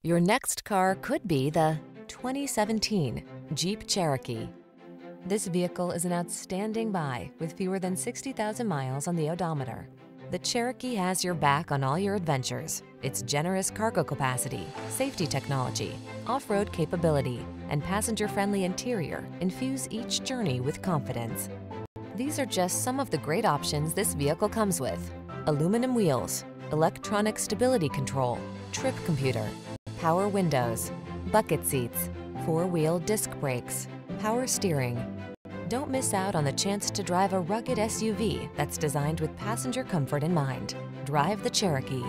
Your next car could be the 2017 Jeep Cherokee. This vehicle is an outstanding buy with fewer than 60,000 miles on the odometer. The Cherokee has your back on all your adventures. Its generous cargo capacity, safety technology, off-road capability, and passenger-friendly interior infuse each journey with confidence. These are just some of the great options this vehicle comes with: aluminum wheels, electronic stability control, trip computer, power windows, bucket seats, four-wheel disc brakes, power steering. Don't miss out on the chance to drive a rugged SUV that's designed with passenger comfort in mind. Drive the Cherokee.